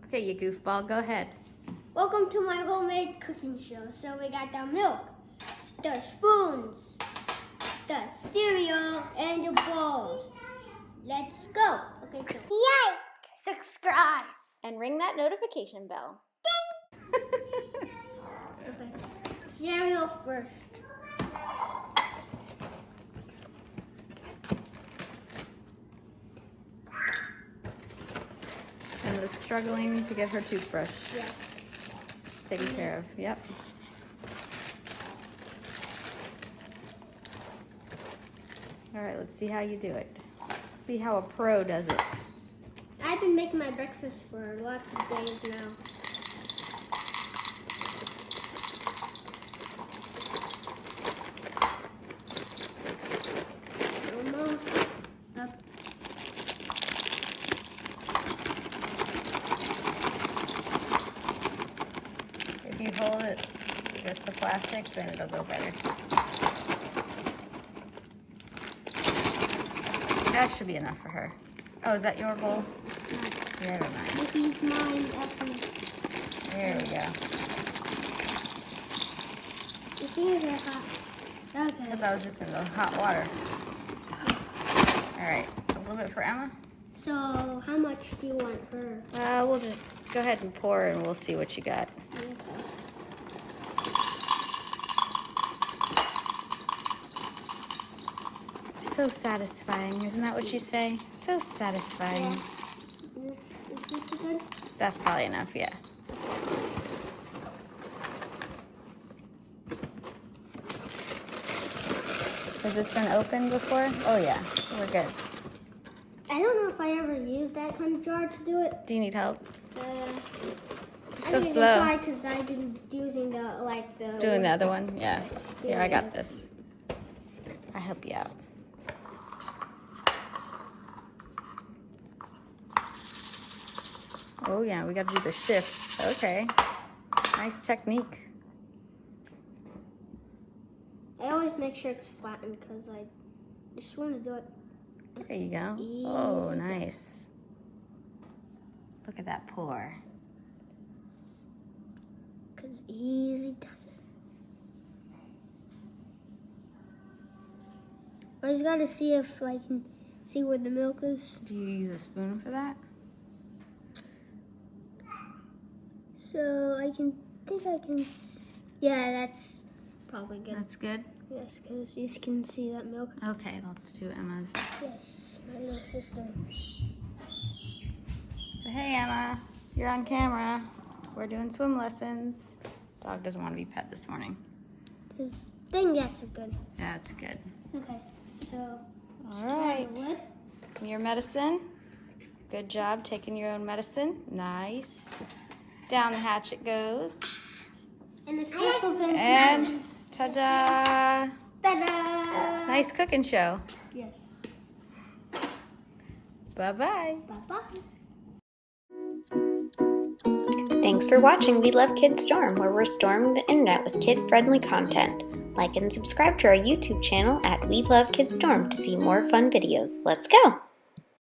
Okay, you goofball, go ahead. Welcome to my homemade cooking show. So we got the milk, the spoons, the cereal, and the bowls. Let's go. Okay, so like, subscribe, And ring that notification bell. okay. Cereal first. Emma's struggling to get her toothbrush Yes. taken care of. Yep. All right, let's see how you do it. Let's see how a pro does it. I've been making my breakfast for lots of days now. Almost up. If you hold it just the plastic, then it'll go better. That should be enough for her. Oh, is that your bowl? Never mind. Mickey's mine. There we go. Your fingers are hot. Okay. Because I was just in the hot water. Yes. All right, a little bit for Emma. So, how much do you want her? We'll just go ahead and pour and we'll see what you got. Okay. So satisfying, isn't that what you say? So satisfying. Yeah. Is this good? That's probably enough, yeah. Has this been opened before? Oh yeah, we're good. I don't know if I ever used that kind of jar to do it. Do you need help? Just I go didn't slow. try because I've been using the Doing the other one? Yeah. Here, I got Yeah. this. I'll help you out. Oh yeah, we gotta do the shift. Okay. Nice technique. I always make sure it's flattened because I just want to do it. There you go. Easy Oh, does. nice. Look at that pour. Because easy does it. I just got to see if I can see where the milk is. Do you use a spoon for that? So I think I can. Yeah, that's probably good. That's good. Yes, because you can see that milk. Okay, let's do Emma's. Yes, my little sister. So, hey Emma, you're on camera. We're doing swim lessons. Dog doesn't want to be pet this morning. I think that's good. That's good. Okay, so. All right. The lid. Your medicine. Good job taking your own medicine. Nice. Down the hatch it goes. And the special bin. And ta-da! Ta-da! Nice cooking show. Yes. Bye-bye. Bye-bye. Thanks for watching We Love Kids Storm, where we're storming the internet with kid-friendly content. Like and subscribe to our YouTube channel at We Love Kids Storm to see more fun videos. Let's go!